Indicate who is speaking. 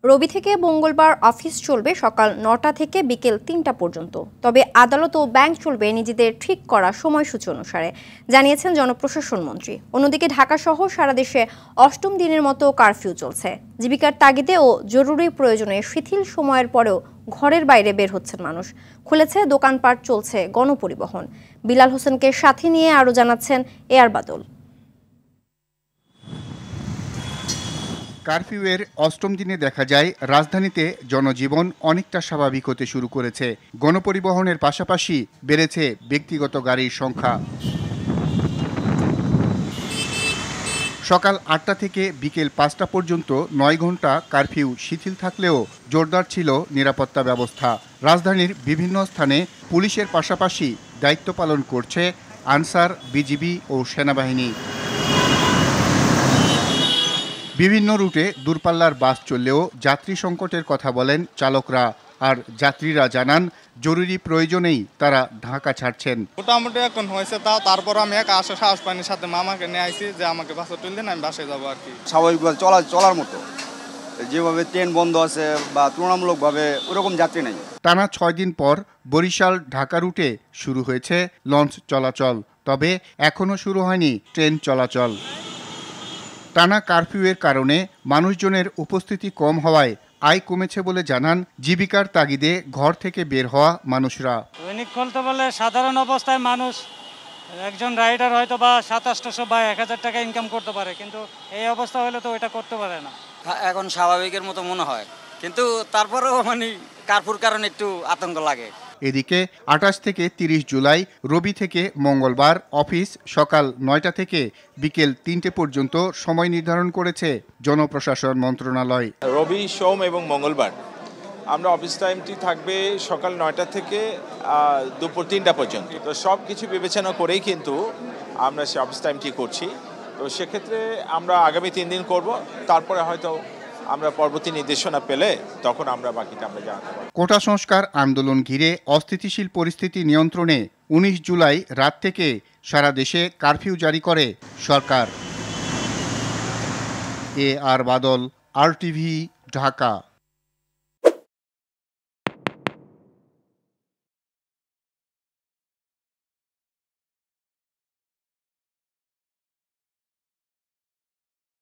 Speaker 1: রবি থেকে মঙ্গলবার অফিস চলবে সকাল ৯টা থেকে বিকেল ৩টা পর্যন্ত। তবে আদালত ও ব্যাংক চলবে নিজেদের ঠিক করা সময়সূচি অনুসারে, জানিয়েছেন জনপ্রশাসন মন্ত্রী। অন্যদিকে ঢাকা সহ সারা দেশে ৮ম দিনের মতো কারফিউ চলছে। জীবিকার তাগিদে ও জরুরি প্রয়োজনে শিথিল সময়ের পরেও ঘরের বাইরে বের হচ্ছেন মানুষ। খুলেছে দোকানপাট, চলছে গণপরিবহন। বিলাল হোসেনকে সাথে নিয়ে আরও জানাচ্ছেন এয়ার বাদল।
Speaker 2: কারফিউয়ের ৮ম দিনে দেখা যায় রাজধানীতে জনজীবন অনেকটা স্বাভাবিক হতে শুরু করেছে। গণপরিবহনের পাশাপাশি বেড়েছে ব্যক্তিগত গাড়ির সংখ্যা। সকাল ৮টা থেকে বিকেল ৫টা পর্যন্ত ৯ ঘন্টা কারফিউ শিথিল থাকলেও জোরদার ছিল নিরাপত্তা ব্যবস্থা। রাজধানীর বিভিন্ন স্থানে পুলিশের পাশাপাশি দায়িত্ব পালন করছে আনসার, বিজিবি ও সেনাবাহিনী। বিভিন্ন রুটে দূরপাল্লার বাস চললেও যাত্রী সংকটের কথা বলেন চালকরা। আর যাত্রীরা জানান, জরুরি প্রয়োজনেই তারা ঢাকা ছাড়ছেন।
Speaker 3: মোটামুটি এখন হয়েছে, তারপর আমি একা আসা সাহস পাইনি, সাথে মামাকে নিয়ে আইছি যে আমাকে বাসে তুলে দেন, আমি বাসে যাবো আর কি।
Speaker 4: স্বাভাবিকভাবে চলার মতো, যেভাবে ট্রেন বন্ধ আছে বা তুলনামূলকভাবে ওরকম যাত্রী নেই।
Speaker 2: টানা ৬ দিন পর বরিশাল ঢাকা রুটে শুরু হয়েছে লঞ্চ চলাচল, তবে এখনও শুরু হয়নি ট্রেন চলাচল। টানা কারফিউয়ের কারণে মানুষজনের উপস্থিতি কম হওয়ায় আয় কমেছে বলে জানান জীবিকার তাগিদে ঘর থেকে বের হওয়া মানুষরা।
Speaker 5: দৈনিক খুলতে বলে সাধারণ অবস্থায় মানুষ, একজন রাইডার হয়তো বা ৭০০-৮০০ বা ১,০০০ টাকা ইনকাম করতে পারে, কিন্তু এই অবস্থা হলে তো ওইটা করতে পারে না।
Speaker 6: এখন স্বাভাবিকের মতো মনে হয়, কিন্তু তারপরেও কারফিউর কারণে একটু আতঙ্ক লাগে।
Speaker 2: এদিকে ২৮ থেকে ৩০ জুলাই রবি থেকে মঙ্গলবার অফিস সকাল ৯টা থেকে বিকেল ৩টে পর্যন্ত সময় নির্ধারণ করেছে জনপ্রশাসন মন্ত্রণালয়।
Speaker 7: রবি, সোম এবং মঙ্গলবার আমরা অফিস টাইমটি থাকবে সকাল ৯টা থেকে দুপুর ৩টা পর্যন্ত। তো সব কিছু বিবেচনা করেই কিন্তু আমরা সে অফিস টাইমটি করছি। তো সেক্ষেত্রে আমরা আগামী ৩ দিন করব, তারপরে হয়তো আমরা পরবর্তী নির্দেশনা পেলে তখন আমরা বাকিটা আমরা জানাতে পারব।
Speaker 2: কোটা সংস্কার আন্দোলন ঘিরে অস্থিতিশীল পরিস্থিতি নিয়ন্ত্রণে ১৯ জুলাই রাত থেকে সারা দেশে কারফিউ জারি করে সরকার। এআর বাদল, RTV, ঢাকা।